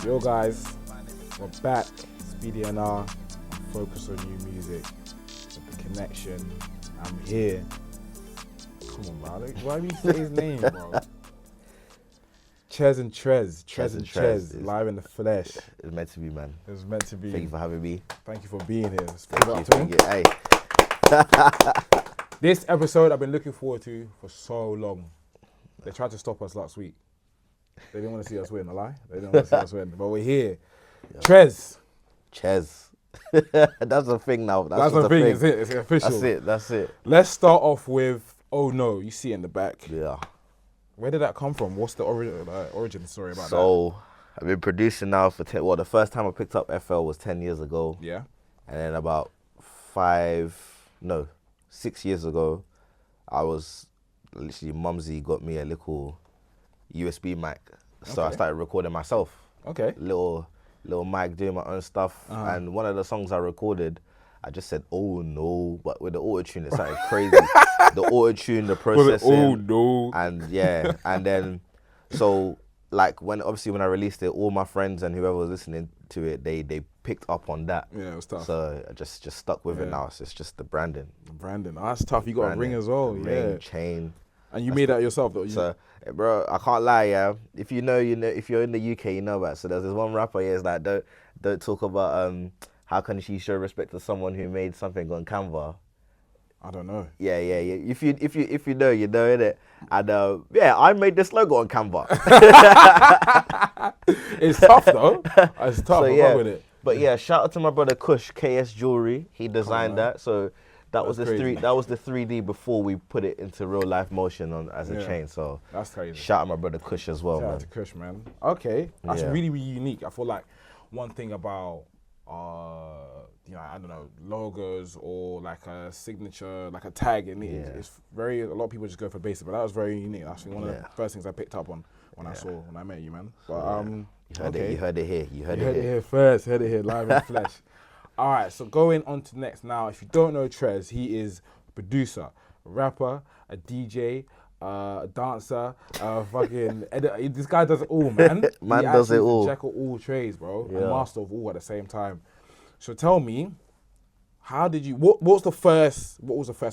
Yo guys, we're back. It's BDNR, Focus on You music. With the connection. I'm here. Come on, bro. Why do you say his name, bro? Trez and Trez, live in the flesh. It's meant to be, man. It was meant to be. Thank you for having me. Thank you for being here. Let's Thank give it you. up to him. Hey. This episode I've been looking forward to for so long. They tried to stop us last week. They didn't want to see us win, a lie? They didn't want to see us win, but we're here. Yeah. Trez. That's a thing now. That's a thing, is it? It's official. That's it. Let's start off with, oh no, you see it in the back. Yeah. Where did that come from? What's the origin story about that? So, I've been producing now for the first time I picked up FL was 10 years ago. Yeah. And then about 6 years ago, I was literally, Mumsy got me a little USB mic. So I started recording myself. Okay. Little mic, doing my own stuff. And one of the songs I recorded, I just said, oh no, but with the auto-tune, it sounded crazy. The auto-tune, the processing. Oh no. And yeah, and then, so like when I released it, all my friends and whoever was listening to it, they picked up on that. Yeah, it was tough. So I just stuck with it now. So it's just the branding. Oh, that's tough. You got a ring as well. Ring, chain. And you made that yourself though? So, bro, I can't lie, yeah. If you know, if you're in the UK, you know about it. So there's this one rapper, it's like, don't talk about how can she show respect to someone who made something on Canva. I don't know. Yeah. If you know, you know, innit? And I made this logo on Canva. It's tough though. It's tough. So, with it. But yeah, shout out to my brother Kush, KS Jewelry. He designed that. So that was the 3D before we put it into real life motion as a chain. So that's crazy. Shout out my brother Kush as well, Shout man. out to Kush, man. Okay, that's really, really unique. I feel like one thing about I don't know, logos or like a signature, like a tag in it. It's very, a lot of people just go for basic, but that was very unique. That's one of the first things I picked up on when I met you, man. But You heard it here. You heard it here first. Heard it here live in the flesh. All right, so going on to next. Now, if you don't know Trez, he is a producer, a rapper, a DJ, a dancer, fucking editor. This guy does it all, man. Man does it all. Jack of all trades, bro. Yeah. And master of all at the same time. So tell me, how did you? What was the first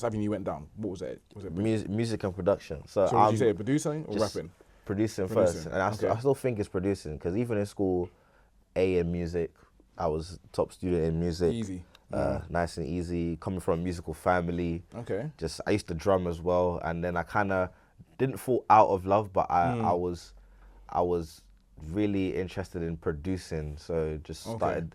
avenue you went down? What was it? Was it music and production? So would you say producing or rapping? Producing first, and I still think it's producing because even in school, in music. I was top student in music. Easy. Nice and easy. Coming from a musical family. Okay. I used to drum as well, and then I kind of didn't fall out of love, but I was really interested in producing. So just started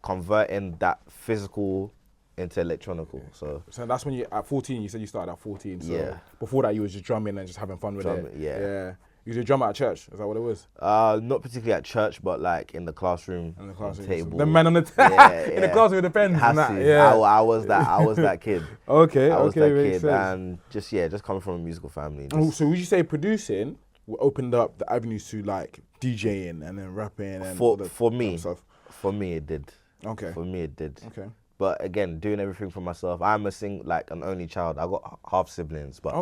converting that physical into electronical. So that's when at 14, you said you started at 14. So before that, you was just drumming and just having fun with it. Yeah. You did drum at church? Is that what it was? Not particularly at church, but like in the classroom. In the classroom. Table. The man on the in the classroom with the pens and that. Yeah. I was that kid. Okay. I was that makes kid, sense. and just coming from a musical family. So would you say producing opened up the avenues to like DJing and then rapping and for me stuff? For me it did. Okay. For me it did. Okay. But again, doing everything for myself. I'm an only child. I got half siblings, but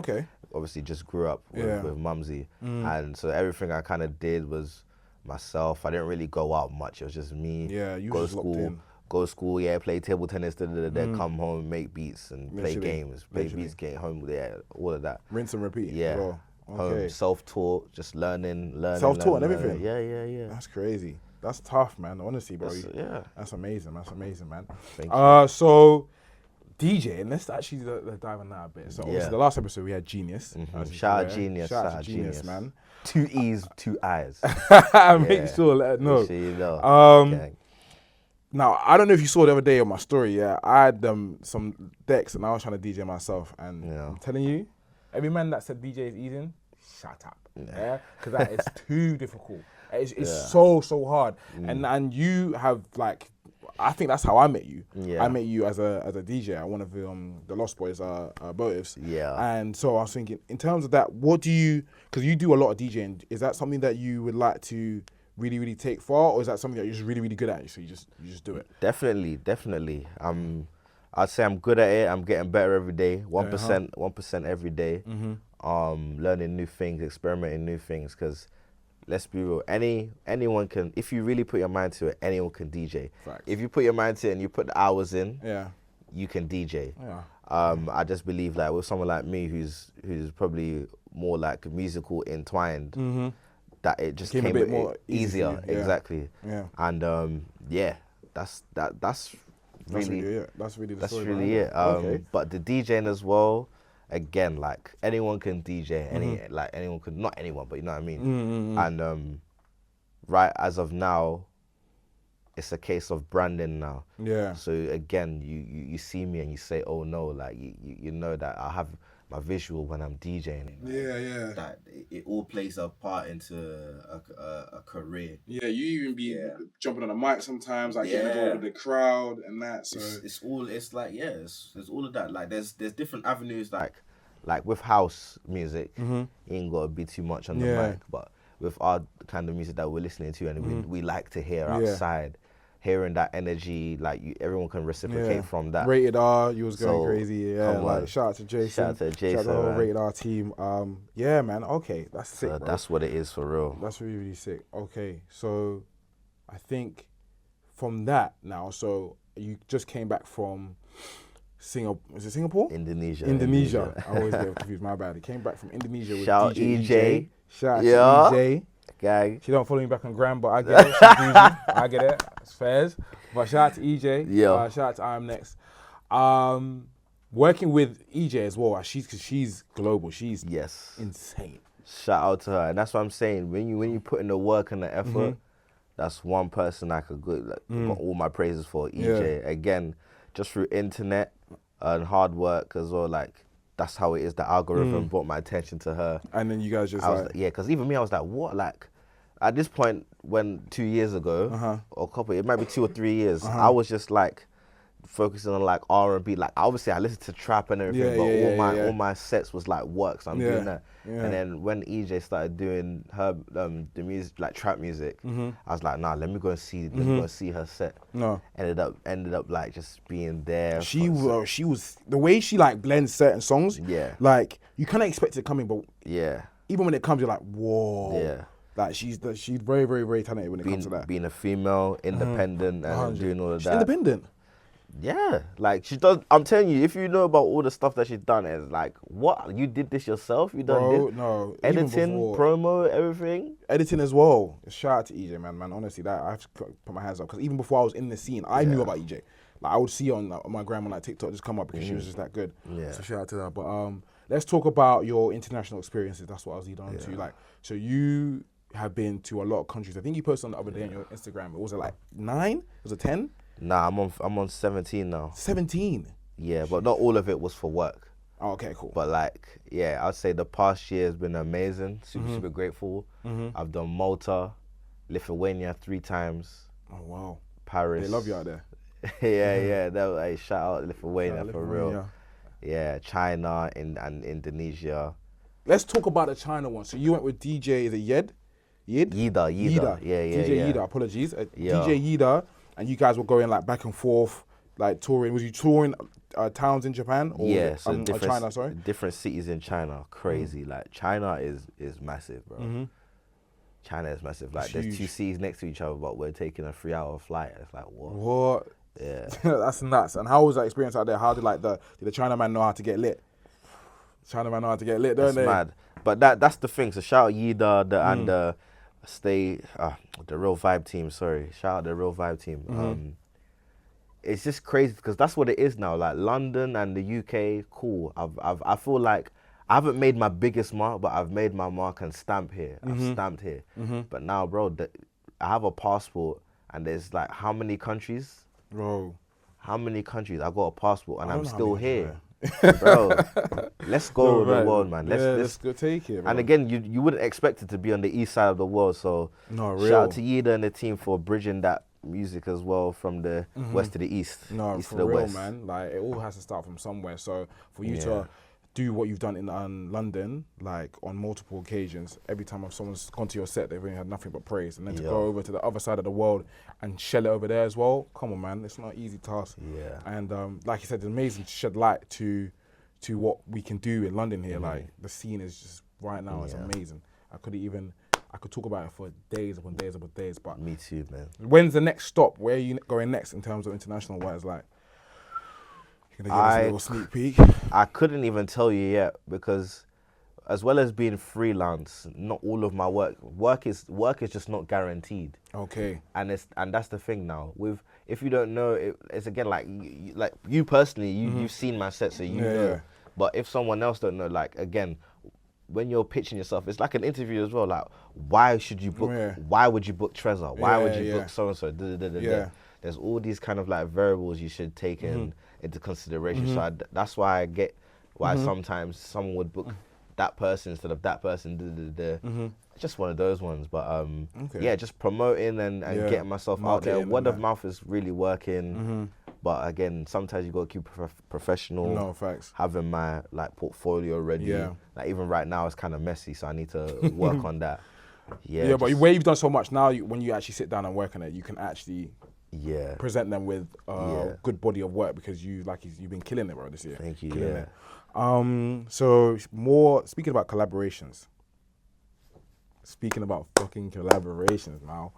obviously just grew up with Mumsy. And so everything I kind of did was myself. I didn't really go out much. It was just me. Yeah, you go just school, locked in. Go to school, play table tennis, then come home, make beats and play games, beats, get home, all of that. Rinse and repeat. Yeah. Bro. Home, self-taught, just learning. Self-taught and everything? Yeah. That's crazy. That's tough, man. Honestly, bro. That's amazing. Man. Thank you. So, DJing, let's actually dive on that a bit. So, obviously, the last episode we had Genius. Shout out Genius. Shout out Genius, man. 2 E's, 2 I's. Make sure, let it know. Make sure you know. Now, I don't know if you saw the other day on my story, I had some decks and I was trying to DJ myself. And I'm telling you, every man that said DJ is easy, shut up. Because that is too difficult. It's so hard. And you have like, I think that's how I met you. I met you as a DJ at one of the Lost Boys motives. And so I was thinking, in terms of that, what do you, because you do a lot of DJing, is that something that you would like to really, really take far, or is that something that you're just really, really good at, so you just do it? Definitely. I'd say I'm good at it. I'm getting better every day. 1% every day. Learning new things, experimenting new things, because let's be real. Anyone can, if you really put your mind to it, anyone can DJ. Facts. If you put your mind to it and you put the hours in, yeah, you can DJ. Yeah. I just believe like with someone like me who's probably more like musical entwined, that it just came a bit more easier. Yeah. Exactly. Yeah. And that's really it. That's really the that's story really it. Okay. But the DJing as well, again, like anyone can DJ. Like anyone could, not anyone, but you know what I mean. And right as of now, it's a case of branding now. Yeah. So again, you see me and you say, oh no, like you know that I have my visual when I'm DJing. Yeah. That it all plays a part into a career. Yeah, you even be jumping on the mic sometimes, like getting involved with the crowd and that. So it's all of that. Like there's different avenues. Like with house music, you ain't gotta be too much on the mic, but with our kind of music that we're listening to and we like to hear outside, hearing that energy, like everyone can reciprocate from that. Rated R, you was going crazy. Yeah, like shout out to Jason. Shout out to the whole Rated R team. Yeah, man. Okay, that's sick. Bro. That's what it is for real. That's really, really sick. Okay, so I think from that now, so you just came back from Singapore. Is it Singapore? Indonesia. I always get confused. My bad. He came back from Indonesia with Shout DJ EJ. Shout out to EJ. Gang. She don't follow me back on Gram, but I get it. She's bougie. I get it. It's fairs. But shout out to EJ. Yeah. Shout out to I'm Next. Working with EJ as well. Cause she's global. She's insane. Shout out to her, and that's what I'm saying. When you put in the work and the effort, that's one person I could got all my praises for. EJ again, just through internet and hard work as well. Like that's how it is. The algorithm brought my attention to her, and then you guys just because even me, I was like, what, like. At this point, when 2 years ago, or a couple, it might be 2 or 3 years, I was just like focusing on like R&B. Like obviously, I listened to trap and everything, but all my sets was like work. So I'm doing that. Yeah. And then when EJ started doing her the music, like trap music, I was like, nah, let me go and see her set. No, ended up like just being there. She was the way she like blends certain songs. Yeah, like you kind of expect it coming, but even when it comes, you're like, whoa. Yeah. Like she's very, very, very talented when it comes to that. Being a female, independent, and doing all of that. Independent. Yeah, like she does. I'm telling you, if you know about all the stuff that she's done, it's like, what, you did this yourself? You done this? No, editing, promo, everything. Editing as well. Shout out to EJ, man. Honestly, that I have to put my hands up because even before I was in the scene, I knew about EJ. Like I would see on my gram on like TikTok just come up because she was just that good. Yeah. So shout out to her. But let's talk about your international experiences. That's what I was leading on to. Like, so you have been to a lot of countries. I think you posted on the other day on your Instagram. Was it like 9? Was it 10? Nah, I'm on 17 now. 17? Yeah, but not all of it was for work. Oh, okay, cool. But like, yeah, I'd say the past year has been amazing. Super grateful. I've done Malta, Lithuania 3 times. Oh, wow. Paris. They love you out there. yeah. That was, shout out Lithuania for real. Yeah, China and Indonesia. Let's talk about the China one. So you went with DJ, is it Yida. Yeah. DJ Yida, apologies. DJ Yida, and you guys were going like back and forth, like touring. Was you touring towns in Japan? Or so China, sorry? Different cities in China. Crazy. Like China is massive, bro. China is massive. Like there's 2 cities next to each other, but we're taking a 3-hour flight. It's like, what? Yeah. That's nuts. And how was that experience out there? How did like did the Chinaman know how to get lit? Chinaman know how to get lit, don't they? That's mad. But that's the thing. So shout out Yida and the Real Vibe team. Sorry, shout out the Real Vibe team. It's just crazy because that's what it is now. Like London and the UK, cool. I feel like I haven't made my biggest mark, but I've made my mark and stamp here. I've stamped here. But now, bro, I have a passport and there's like how many countries? Bro, how many countries? I got a passport and I'm still here. Bro, let's go the world, man. Let's go take it, bro. And again, you wouldn't expect it to be on the east side of the world, so shout out to Yida and the team for bridging that music as well from the west to the east. East for to the real, west. Man. Like it all has to start from somewhere. So for you to do what you've done in London, like on multiple occasions, every time someone's gone to your set, they've really had nothing but praise, and then to go over to the other side of the world and shell it over there as well. Come on, man, it's not an easy task. Yeah. And like you said, it's amazing to shed light to what we can do in London here. Like the scene is just right now, it's amazing. I couldn't even I could talk about it for days upon days upon days. But me too, man. When's the next stop? Where are you going next in terms of international wise? Like, you're gonna give us a little sneak peek? I couldn't even tell you yet because, as well as being freelance, not all of my work is just not guaranteed. Okay. And that's the thing now. If you don't know, it's again like you personally, you've seen my set, so you know. Yeah. But if someone else don't know, like again, when you're pitching yourself, it's like an interview as well. Like, why should you book? Yeah. Why would you book Trezzor? Why would you book so and so? There's all these kind of like variables you should take into consideration. So that's why I get why sometimes someone would book that person instead of that person. It's just one of those ones. But yeah, just promoting and getting myself out there. Word of mouth is really working. But again, sometimes you got to keep professional. No, facts. Having my like portfolio ready. Yeah. Like even right now, it's kind of messy, so I need to work on that. Yeah. Yeah, but where you've done so much now, when you actually sit down and work on it, you can actually present them with a good body of work because you've been killing it, bro, this year. Thank you. Killing it. So speaking about collaborations. Speaking about fucking collaborations now.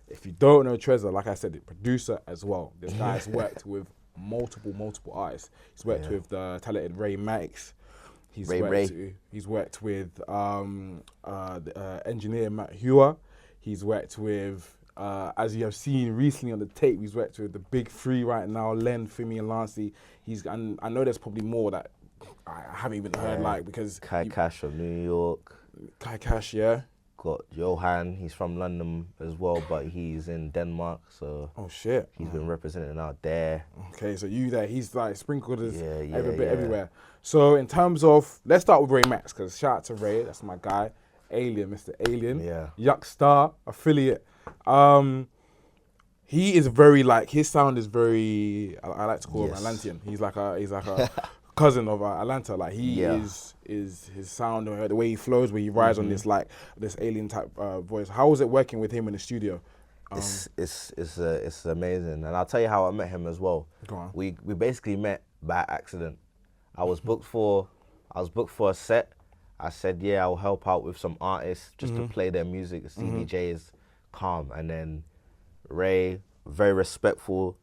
If you don't know Trezzor, like I said, the producer as well. This guy's worked with multiple artists. He's worked with the talented Ray Max. He's worked with the engineer Matt Hewer. He's worked with, as you have seen recently on the tape, he's worked with the big three right now, Len, Fimi, and Lancey. And I know there's probably more that I haven't even heard, because Kai Cash from New York. Kai Cash, yeah. Got Johan, he's from London as well, but he's in Denmark, so he's been representing out there. Okay, so you there, he's like sprinkled as every bit everywhere. So in terms of, let's start with Ray Max, because shout out to Ray, that's my guy, Alien, Mr. Alien, Yuck Star affiliate. He is very his sound is very, I like to call him Atlantean. He's like a cousin of Atlanta. Like he is his sound, the way he flows, where he rides on this this alien type voice. How was it working with him in the studio? It's amazing, and I'll tell you how I met him as well. Go on. We basically met by accident. I was booked for a set. I said, I'll help out with some artists just to play their music. CDJs, calm, and then Ray, very respectful.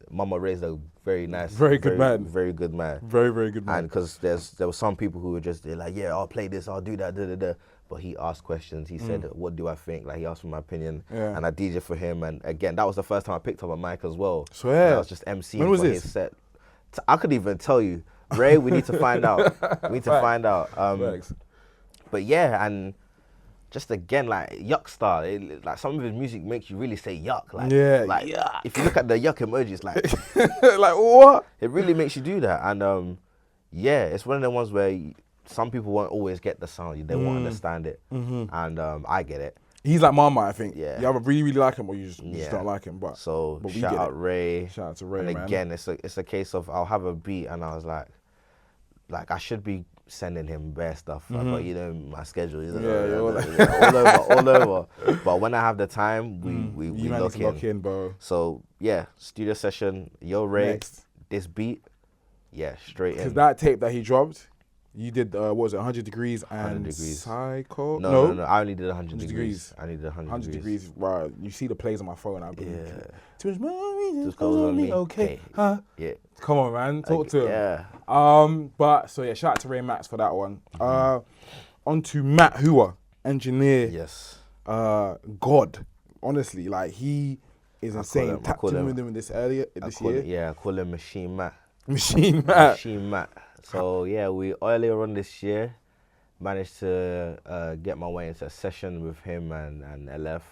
Mama raised a very nice, very good man. Very good man. Very, very good man. And because there were some people who were just like, I'll play this, I'll do that, But he asked questions. He said, what do I think? Like, he asked for my opinion. Yeah. And I DJed for him. And again, that was the first time I picked up a mic as well. So yeah. I was just emceeing for his set. I could even tell you, Ray, we need to find out. We need to find out. But yeah, and just again, like Yuck Star, like some of his music makes you really say yuck. Like, yuck. If you look at the yuck emojis, like, like what? It really makes you do that. And it's one of the ones where some people won't always get the sound. They won't understand it. And I get it. He's like Mama, I think. Yeah. You either really, really like him or you just don't like him. But shout out Ray. Shout out to Ray, and man. Again, it's a case of I'll have a beat and I was like I should be sending him bare stuff, but my schedule is all over. But when I have the time, we lock in, bro. So studio session, Ray, this beat, straight in. Because that tape that he dropped, you did what was it, 100 Degrees and 100 Degrees. Psycho? No. I only did 100 degrees. I needed 100 degrees. Wow, you see the plays on my phone. Too much money just goes on me. Okay, huh? Yeah. Come on, man. Talk to him. Yeah. But so shout out to Ray Max for that one. On to Matt Hewer, engineer. Yes. God, honestly, like he is insane. Tapped in with him this year. I call him Machine Matt. Machine Matt. Machine Matt. So we earlier on this year managed to get my way into a session with him and LF.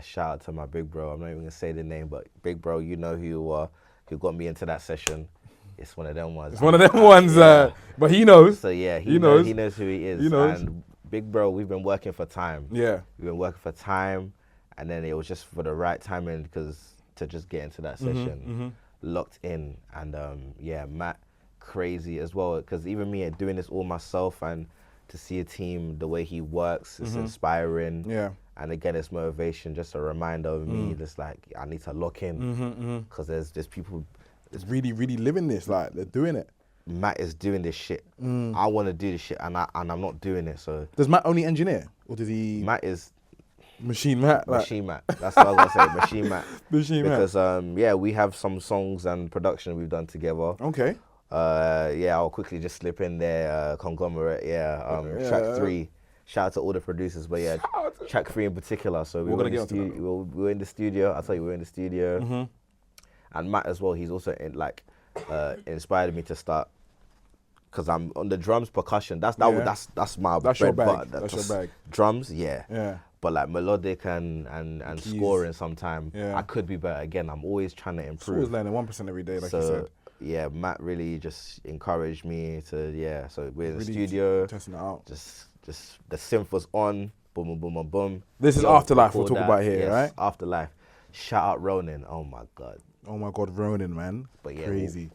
Shout out to my big bro. I'm not even gonna say the name, but big bro, you know who got me into that session. It's one of them ones. It's one of them ones. But he knows. So he knows who he is. He knows. And big bro, we've been working for time. Yeah. We've been working for time, and then it was just for the right timing to just get into that session. Locked in, and Matt, crazy as well, because even me doing this all myself, and to see a team the way he works, it's inspiring. Yeah. And again, it's motivation, just a reminder of me, just like I need to lock in, because there's people that's really, really living this, like they're doing it. Matt is doing this shit. I want to do this shit, and I'm not doing it. So does Matt only engineer, or does he? Matt is Machine Matt. Machine Matt. That's what I was gonna say. Machine Matt. Machine Matt. Because we have some songs and production we've done together. Okay. I'll quickly just slip in there. Conglomerate. Track 3. Shout out to all the producers, but track 3 in particular. So we're in the studio. I'll tell you, we're in the studio. And Matt as well. He's also inspired me to start. Because I'm on the drums, percussion. That's my your bag. That's your bag. Drums, yeah. But like melodic and scoring, sometime I could be better. Again, I'm always trying to improve. Always learning 1% every day, like you said. Yeah, Matt really just encouraged me to So we're in the studio, testing it out. Just the synth was on, boom, boom, boom, boom, boom. This is Afterlife we'll talk about here, right? Afterlife. Shout out Ronin. Oh my god. Oh my god, Ronin, man. But crazy.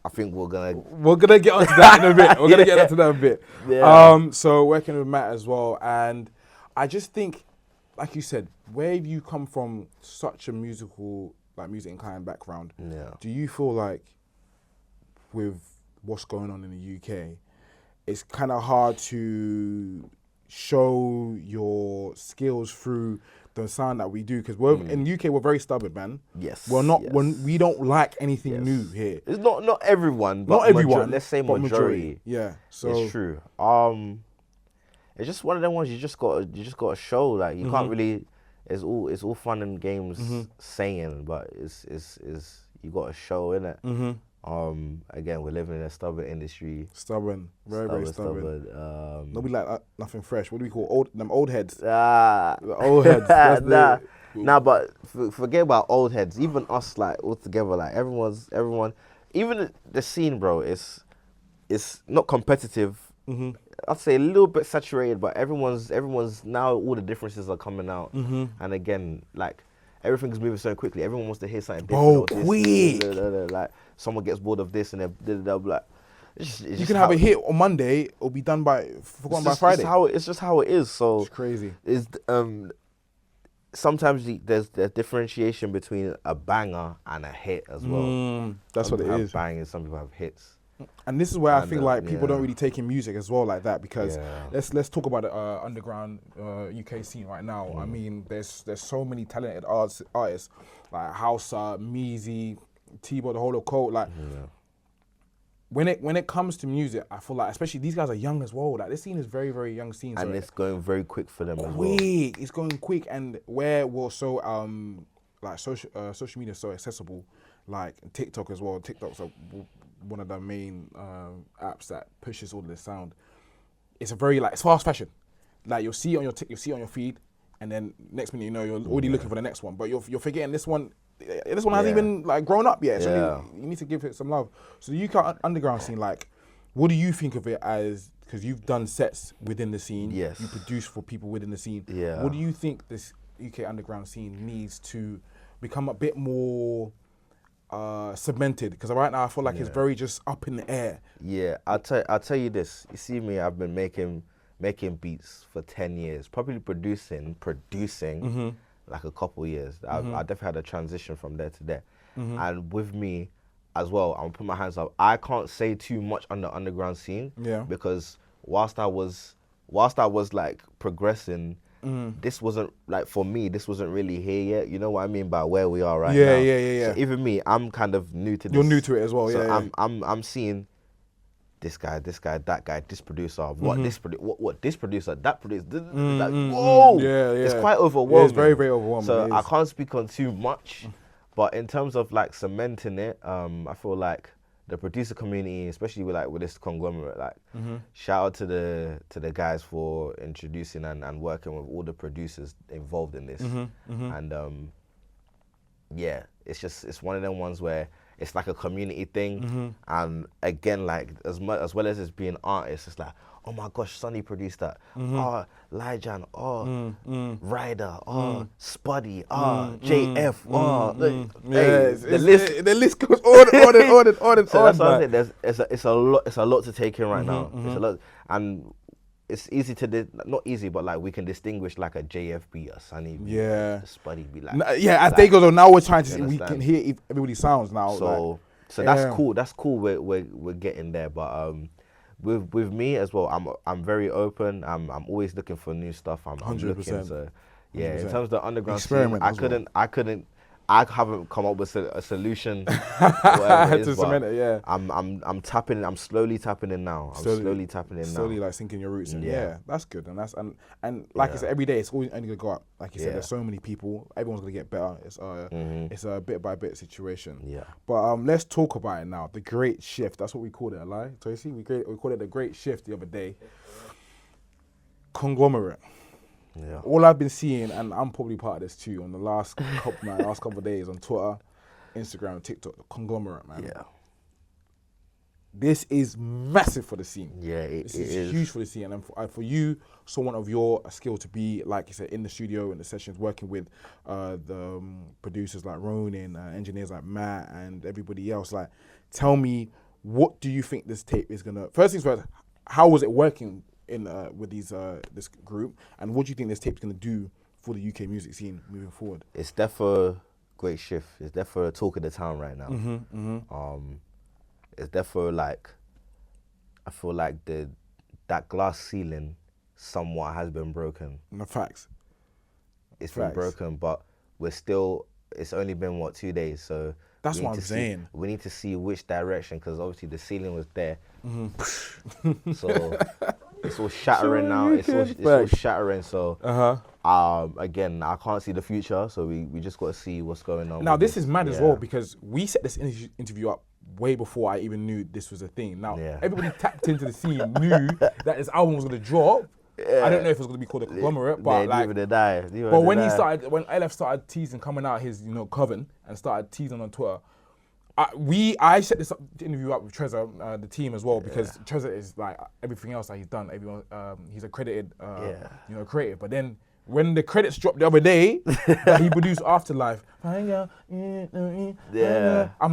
I think we're gonna get onto that in a bit. We're gonna get onto that in a bit. Yeah. So working with Matt as well, and I just think, like you said, where you come from, such a music inclined background. Yeah. Do you feel like, with what's going on in the UK, it's kind of hard to show your skills through the sound that we do, because in the UK we're very stubborn, man. Yes. We're not. We don't like anything new here. It's not everyone, but not everyone. Let's say majority. Yeah. So it's true. It's just one of them ones you just got to show. Like you can't really. It's all fun and games saying, but it's you got to show, innit? Again, we're living in a stubborn industry. Stubborn, very stubborn. Nobody like nothing fresh. What do we call them old heads? The old heads. But forget about old heads. Even us, like all together, like everyone. Even the scene, bro. It's not competitive. I'd say a little bit saturated, but everyone's now all the differences are coming out, and again, like. Everything's moving so quickly. Everyone wants to hear something different. Quick! Like someone gets bored of this and they'll be like, you can have a hit on Monday. It'll be done by Friday. It's just how it is. So it's crazy. Sometimes there's differentiation between a banger and a hit as well. That's what it is. Some people have bangers, some people have hits. And this is where I feel like people don't really take in music as well like that, because let's talk about the underground UK scene right now. I mean, there's so many talented artists like Hausa, Meezy, T-Bo, the whole of Code. Like when it comes to music, I feel like, especially these guys are young as well. Like this scene is very, very young scene, and it's going very quick for them as well. It's going quick, and where we're so like social media is so accessible, like TikTok as well. TikTok's one of the main apps that pushes all this sound. It's it's fast fashion. Like you'll see on your feed, and then next minute you know you're already looking for the next one. But you're forgetting this one. This one hasn't even like grown up yet. So you need to give it some love. So the UK underground scene, like, what do you think of it as? Because you've done sets within the scene. Yes. You produce for people within the scene. Yeah. What do you think this UK underground scene needs to become a bit more cemented? Because right now I feel like it's very just up in the air. Yeah, I'll tell you this. You see me, I've been making beats for 10 years, probably producing like a couple years. I definitely had a transition from there to there. And with me as well, I'm gonna put my hands up. I can't say too much on the underground scene, because whilst I was like progressing, this wasn't, like, for me, this wasn't really here yet. You know what I mean by where we are right now. Yeah. So even me, I'm kind of new to this. You're new to it as well, so I'm seeing this guy, that guy, this producer, this producer, that producer. Whoa! It's quite overwhelming. Yeah, it's very, very overwhelming. So I can't speak on too much, but in terms of like cementing it, I feel like the producer community, especially with this conglomerate, like shout out to the guys for introducing and working with all the producers involved in this. And it's one of them ones where it's like a community thing. And again, like as well as it's being artists, it's like, oh my gosh, Sonny produced that. Oh, Lyjan. Oh, Ryder. Oh, Spuddy. Oh, JF. Oh, the list goes on and so that's what I'm saying. It's a lot to take in right now. It's a lot, and it's easy to not easy, but like we can distinguish like a JF beat, a Sonny beat, a Spuddy beat. Like, as they go on, now we're trying to we can hear everybody's sounds now. So So that's cool. That's cool. We're getting there, but with me as well, I'm very open. I'm always looking for new stuff. I'm 100%. looking. So yeah, 100%. in terms of the underground scene, I haven't come up with a solution. Whatever it is, to cement it, yeah. I'm tapping. I'm slowly tapping in now. Slowly tapping in now. Slowly, like sinking your roots in. Yeah, that's good. And like I said, every day it's only gonna go up. Like you said, there's so many people. Everyone's gonna get better. It's a bit by bit situation. Yeah. But let's talk about it now. The Great Shift. That's what we called it. A lie, Tracy. We called it the Great Shift the other day. Conglomerate. Yeah. All I've been seeing, and I'm probably part of this too, on the last couple of days on Twitter, Instagram, TikTok, the Conglomerate, man. Yeah. This is massive for the scene. Yeah, this is huge for the scene, and for you, someone of your skill to be, like you said, in the studio, in the sessions, working with the producers like Ronin, engineers like Matt, and everybody else. Like, tell me, what do you think this tape is gonna? First things first, how was it working in with this group, and what do you think this tape's gonna do for the UK music scene moving forward? It's definitely a great shift. It's definitely a talk of the town right now. It's definitely like, I feel like that glass ceiling somewhat has been broken. No, facts. It's been broken, but we're still. It's only been 2 days, so that's what I'm saying. We need to see which direction, because obviously the ceiling was there. So it's all shattering now. It's all shattering. So again, I can't see the future. So we just got to see what's going on. Now this is mad as well, because we set this interview up way before I even knew this was a thing. Now everybody tapped into the scene, knew that this album was gonna drop. I don't know if it was gonna be called a Conglomerate, but like, when LF started teasing, coming out his Coven, and started teasing on Twitter. I set this interview up with Trezzor, the team as well, because Trezzor is like everything else that he's done. Everyone, he's accredited, creative. But then when the credits dropped the other day, that he produced Afterlife, I'm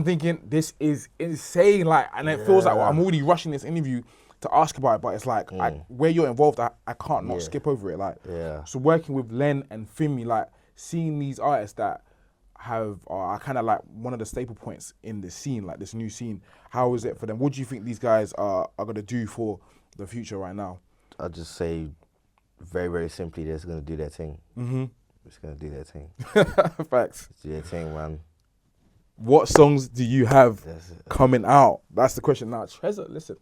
thinking this is insane. Like, and it feels like I'm already rushing this interview to ask about it, but it's like where you're involved, I can't not skip over it. Like, so working with Len and Fimi, like seeing these artists that are kind of like one of the staple points in this scene, like this new scene. How is it for them? What do you think these guys are going to do for the future right now? I'll just say very, very simply, they're just going to do their thing. Just going to do their thing. Facts. Do their thing, man. What songs do you have coming out? That's the question. Now, Trezzor, listen.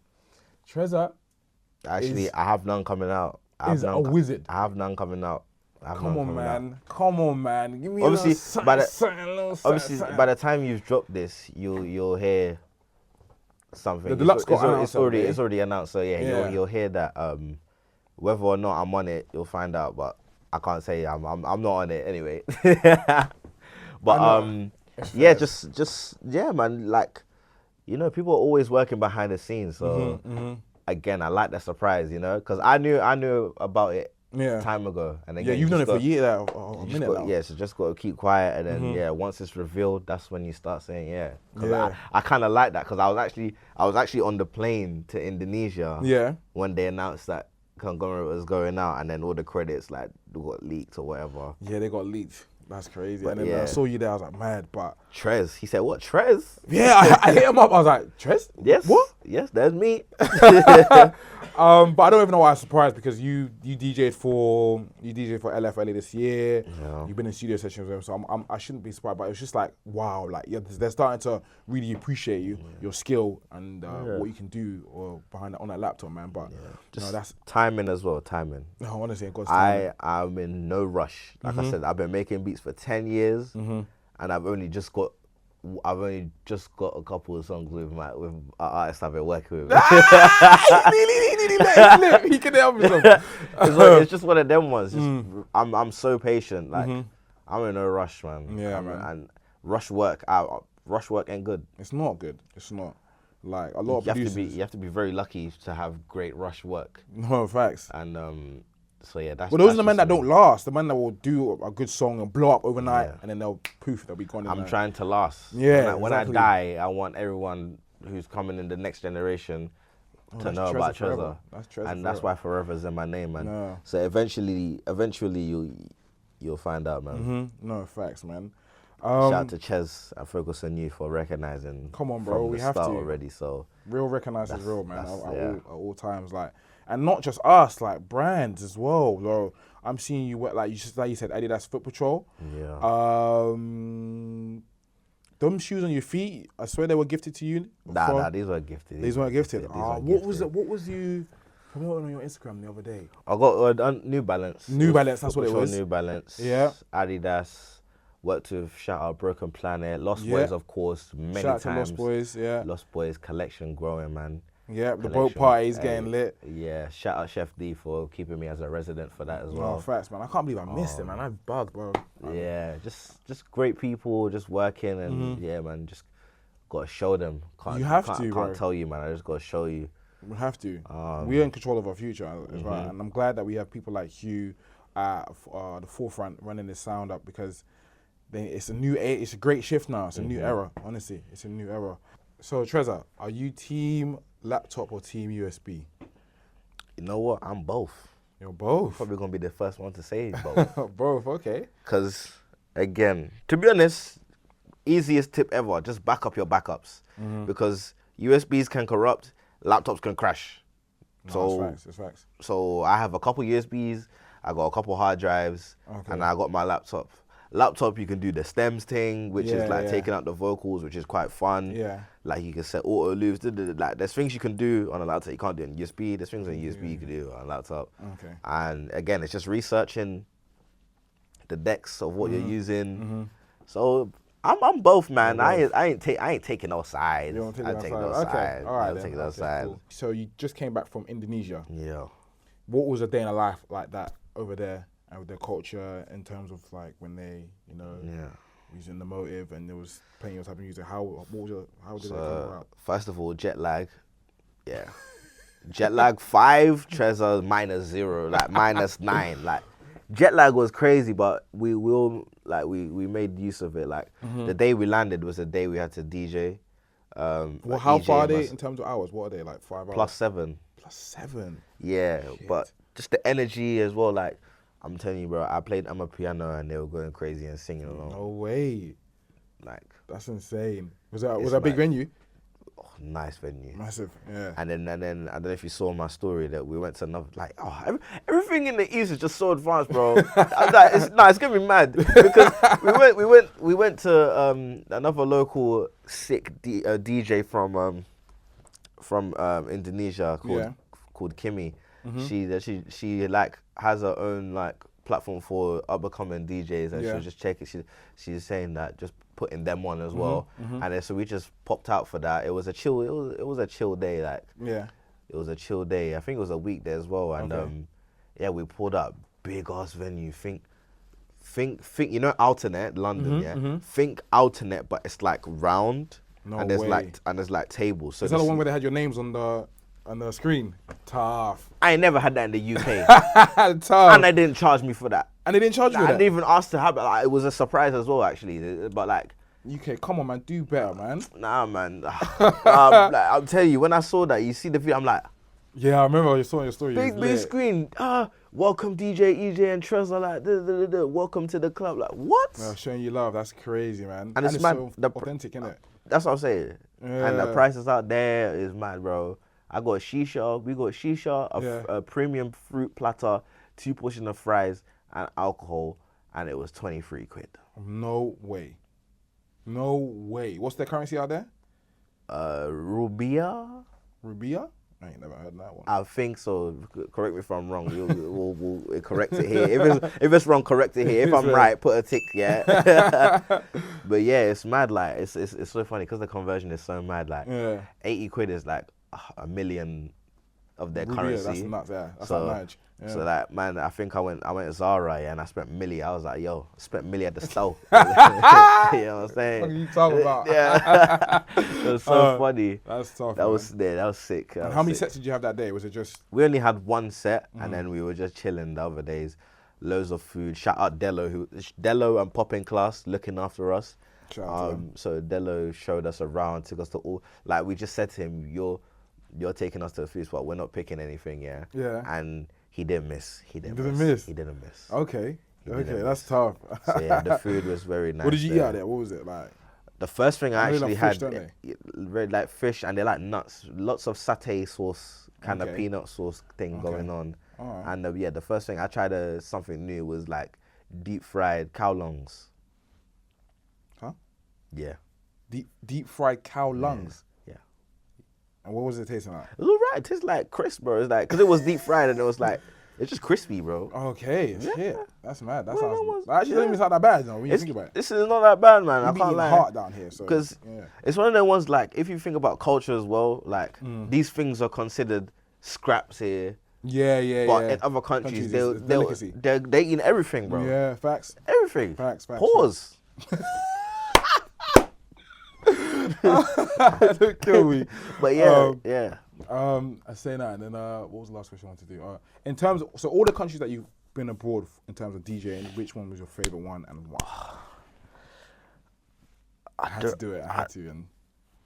Trezzor, actually, I have none coming out. Is a wizard. I have none coming out. Come on, man. Give me obviously, by the time you've dropped this, you'll hear something. The deluxe it's already announced. So you'll hear that. Whether or not I'm on it, you'll find out. But I can't say I'm not on it anyway. But man. Like, people are always working behind the scenes. So again, I like that surprise. Because I knew about it. Time ago, and again, you've known it for a year now, a minute now. So just got to keep quiet, and then once it's revealed, that's when you start saying I kind of like that, because I was actually on the plane to Indonesia when they announced that Conglomerate was going out, and then all the credits like got leaked or whatever. Yeah, they got leaked. That's crazy. But and then I saw you there, I was like, mad, but... Trez. He said, what, Trez? Yeah, I hit him up. I was like, Trez? Yes. What? Yes, that's me. But I don't even know why I was surprised, because you DJ'd for LF earlier this year. Yeah. You've been in studio sessions with them, so I shouldn't be surprised. But it's just like, wow, like they're starting to really appreciate you, your skill, and what you can do on that laptop, man. But just that's timing as well. Timing. No, honestly, I'm in no rush. Like I said, I've been making beats for 10 years, and I've only just got a couple of songs with artists I've been working with. He can help himself. It's just one of them ones. I'm so patient. Like I'm in no rush, man. Yeah, man. And rush work ain't good. It's not good. It's not. Like a lot of producers. You have to be very lucky to have great rush work. No, facts. And so that's. Well, those are the men that don't last. The men that will do a good song and blow up overnight, and then they'll be gone. I'm trying to last. Yeah. When I die, I want everyone who's coming in the next generation to know about Trezzor. That's Trezzor. And that's why Forever's in my name, man. No. So eventually you'll find out, man. No, facts, man. Shout out to Ches and FocusOnYou for recognizing. Come on, bro, we have to already. So real recognize is real, man. At all times, like, and not just us, like brands as well, bro. I'm seeing you like you said, Adidas Foot Patrol. Yeah. Them shoes on your feet, I swear they were gifted to you. Nah, these were gifted. These weren't gifted. What was you promoting on your Instagram the other day? I got New Balance. New Balance, that's what it was. New Balance. Yeah. Adidas. Worked with shout out Broken Planet, Lost Boys, of course, many shout times. Out to Lost Boys, yeah. Lost Boys collection growing, man. Yeah, the boat party is getting lit. Yeah, shout out Chef D for keeping me as a resident for that as well. Oh, facts, man. I can't believe I missed it, man. I bugged, bro. Yeah, just great people, just working, and yeah, man, just gotta show them. Can't tell you, man. I just gotta show you. We have to. We're in control of our future, right? And I'm glad that we have people like you at the forefront running this sound up, because it's a great shift now. It's a new era, honestly. It's a new era. So, Trezzor, are you team laptop or team USB? You know what? I'm both. You're both? Probably going to be the first one to say both. Both, okay. Because, again, to be honest, easiest tip ever, just back up your backups. Because USBs can corrupt, laptops can crash. It's facts. So, I have a couple USBs, I got a couple hard drives, and I got my laptop. Laptop, you can do the stems thing, which is like taking out the vocals, which is quite fun. Yeah. Like you can set auto loops. Like there's things you can do on a laptop you can't do on USB. There's things on USB you can do on a laptop. Okay. And again, it's just researching the decks of what you're using. So I'm both, man. I ain't taking no sides. You don't take no sides. Okay. All right. I'm taking no sides. Cool. So you just came back from Indonesia. Yeah. What was a day in a life like that over there? And with their culture, in terms of like when they, using the motive, and there was plenty of type of music. How did it come about? First of all, jet lag. Yeah, jet lag 5, Trezzor -0, like -9. Like jet lag was crazy, but we made use of it. Like the day we landed was the day we had to DJ. Well, how far are they in terms of hours? What are they, like 5 hours? +7. +7. Yeah, shit. But just the energy as well, like. I'm telling you, bro, I played piano and they were going crazy and singing along. No way. Like. That insane. Was that a big venue? Oh, nice venue. Massive, yeah. And then I don't know if you saw my story that we went to another, like, everything in the East is just so advanced, bro. I was like, it's gonna be mad, because we went to another local sick DJ from Indonesia called Kimmy. She like has her own like platform for up and coming DJs, and she was just checking. She's saying that just putting them on as well, and then so we just popped out for that. It was a chill. It was a chill day. Like it was a chill day. I think it was a weekday as well, and we pulled up big ass venue. Think you know Alternate London, Think Alternate, but it's like round, and there's like tables. So is that the one where they had your names on the screen? Tough. I ain't never had that in the UK. Tough. And they didn't charge me for that. And they didn't charge you for that? I didn't even ask to have it. Like, it was a surprise as well, actually. But like... UK, come on, man. Do better, man. Nah, man. I'm telling you, when I saw that, you see the video, I'm like... Yeah, I remember you saw your story. Big screen. Welcome DJ, EJ and Trezzor. Like, welcome to the club. Like, what? No, showing you love. That's crazy, man. And it's mad, so authentic, isn't it? That's what I'm saying. Yeah. And the prices out there is mad, bro. I got a shisha. We got shisha, a premium fruit platter, 2 portions of fries, and alcohol, and it was 23 quid. No way. What's the currency out there? Rubia. Rubia? I ain't never heard that one. I think so. Correct me if I'm wrong. We'll correct it here. If it's wrong, correct it here. If I'm right, put a tick. Yeah. But yeah, it's mad. Like it's so funny because the conversion is so mad. Like 80 quid is like $1 million of their currency. That's nuts. Yeah, that's like Yeah. So like, man, I think I went to Zara and I spent milli. I was like, yo, I spent milli at the store. You know what I'm saying? What are you talking about? Yeah. It was so funny. That's tough. That was sick. And how many sets did you have that day? Was it just? We only had one set, and then we were just chilling the other days. Loads of food. Shout out Dello and Pop in Class looking after us. Shout out to them. So Dello showed us around, took us to all. Like we just said to him, you're taking us to the food spot. We're not picking anything, yeah. Yeah. And he didn't miss. He didn't miss. Okay. Okay, that's tough. So yeah, the food was very nice. What did you eat out there? What was it like? The first thing I actually fish, had, very like fish, and they like nuts. Lots of satay sauce, kind of peanut sauce thing going on. Right. And the first thing I tried something new was like deep fried cow lungs. Huh? Yeah. Deep fried cow lungs. Yeah. And what was it tasting like? It was alright. It tastes like crisp, bro. It's like, because it was deep fried and it was like, it's just crispy, bro. Okay, shit. That's mad. That actually doesn't even sound that bad, though, when you think about it. This is not that bad, man. I can't lie. Heart down here, so. Because it's one of the ones, like, if you think about culture as well, like, these things are considered scraps here. Yeah. But in other countries, they eat everything, bro. Yeah, facts. Everything. Facts. Pause. Don't kill me. But yeah. I say that, and then what was the last question I wanted to do? In terms of, so all the countries that you've been abroad in terms of DJing, which one was your favorite one and why? I had to do it. I had to. And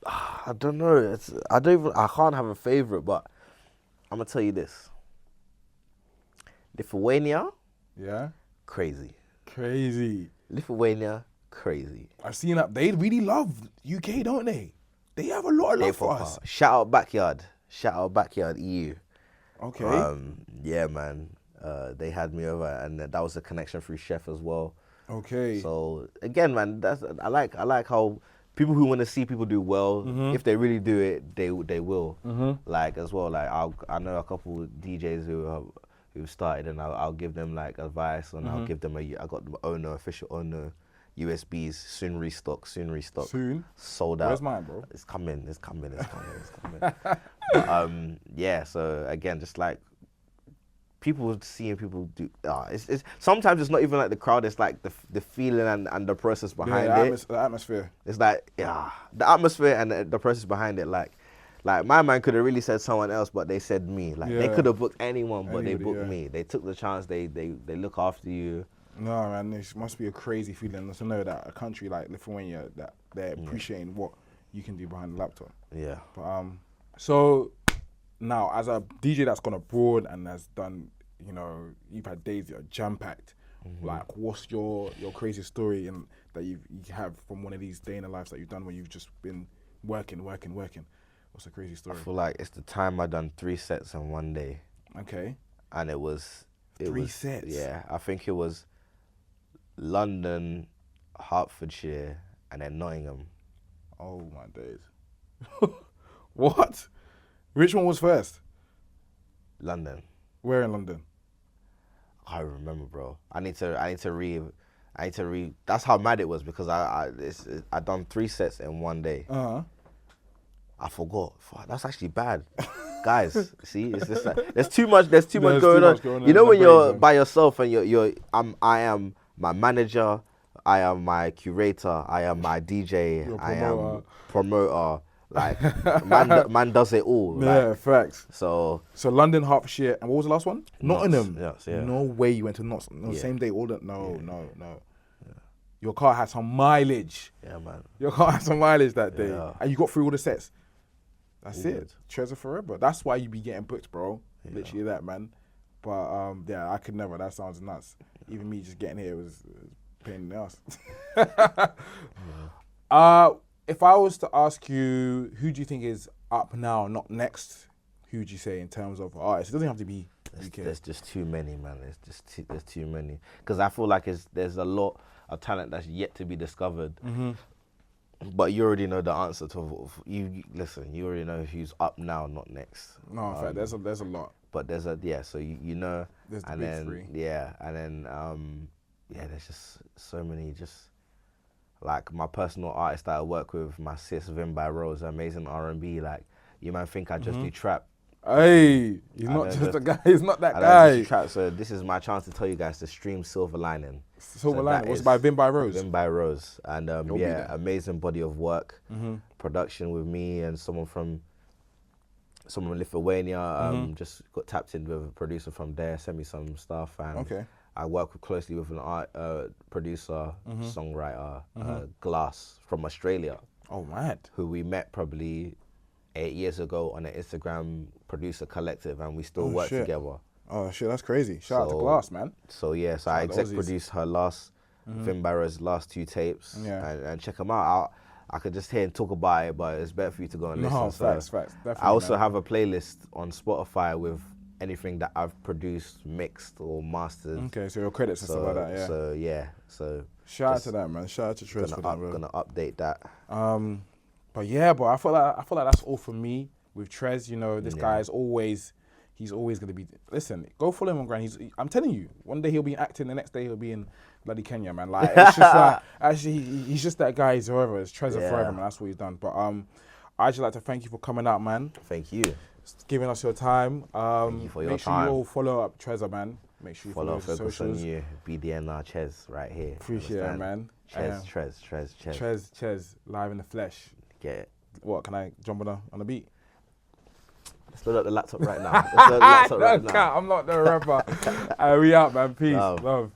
I don't know. I can't have a favorite, but I'm gonna tell you this. Lithuania. Yeah. Crazy. Lithuania. Crazy. I've seen that they really love UK, don't they? They have a lot of love for us. Shout out Backyard EU. Okay. Yeah, man. They had me over, and that was a connection through Chef as well. Okay. So again, man, I like how people who want to see people do well, if they really do it, they will. Like as well, like I know a couple of DJs who started, and I'll give them like advice, and I'll give them I got the official owner. USBs soon restock. Soon? Sold out. Where's mine, bro? It's coming. But, yeah, so again, just like people seeing people do, it's sometimes it's not even like the crowd, it's like the feeling and the process behind it. The atmosphere. It's like, the atmosphere and the process behind it. Like my man could have really said someone else, but they said me. Like they could have booked anyone, but they booked me. They took the chance. They look after you. No, man, this must be a crazy feeling to know that a country like Lithuania, that they're appreciating what you can do behind the laptop. Yeah. But so now as a DJ that's gone abroad and has done, you've had days that are jam-packed. Like, what's your crazy story that you have from one of these day in the lives that you've done where you've just been working? What's the crazy story? I feel like it's the time I done 3 sets in one day. Okay. And it was 3 sets. Yeah, I think it was London, Hertfordshire, and then Nottingham. Oh my days. What? Which one was first? London. Where in London? I don't remember, bro. I need to read. That's how mad it was, because I done 3 sets in one day. I forgot. Fuck, that's actually bad. Guys, see, it's just like there's too much going on. You know when you're by yourself and I am my manager, I am my curator, I am my DJ, I am promoter. Like man does it all. Yeah, facts. So London, Hertfordshire, and what was the last one? Nottingham. Yes, yeah. No way you went to Nottingham. No, same day. All that. No. Yeah. Your car had some mileage. Yeah, man. Your car had some mileage that day, and you got through all the sets. That's all it. Trezzor forever. That's why you be getting booked, bro. Yeah. Literally that, man. But I could never. That sounds nuts. Even me just getting here was a pain in the ass. If I was to ask you, who do you think is up now, not next? Who would you say in terms of artists? It doesn't have to be UK. There's just too many, man. There's too many. Because I feel like there's a lot of talent that's yet to be discovered. But you already know the answer to you. Listen, you already know who's up now, not next. No, in fact, there's a lot. But there's so you know. There's the and big then 3. Yeah, and then there's just so many. Just like my personal artist that I work with, my sis Vim by Rose, amazing R&B. Like you might think I just do trap. Hey, he's not just a guy. He's not that guy. Trap, so this is my chance to tell you guys to stream Silver Lining. Silver Lining. What's by Vim by Rose? Vim by Rose, and amazing body of work, production with me and someone from Lithuania. Just got tapped in with a producer from there. Sent me some stuff, and I work closely with an art producer, songwriter, Glass from Australia. Oh, mad. Who we met probably 8 years ago on an Instagram producer collective, and we still work together. Oh shit, that's crazy. Shout out to Glass, man. So yeah, so I exec produced her last, Finn Barrow's last 2 tapes. Yeah. And check them out. I could just hear and talk about it, but it's better for you to go and listen. No, facts. Definitely, I also have a playlist on Spotify with anything that I've produced, mixed or mastered. Okay, so your credits and stuff like that, yeah. So yeah, shout out to that, man. Shout out to Trez for that, bro. Gonna update that. But yeah, but I feel like that's all for me with Trez. You know, this guy is always, he's always gonna be. Listen, go follow him on Grind. I'm telling you, one day he'll be acting, the next day he'll be in bloody Kenya, man. Like it's just like actually he's just that guy. He's forever. It's Trezor forever, man. That's what he's done. But I'd just like to thank you for coming out, man. Thank you. Giving us your time. Thank you for your time. Make sure you all follow up Trezor, man. Make sure you follow FocusOnYou, BDNR Ches right here. Appreciate it, man. Trez, live in the flesh. Get it. What, can I jump on the beat? Let's load up the laptop right now. I'm not the rapper. We out, man. Peace. Love.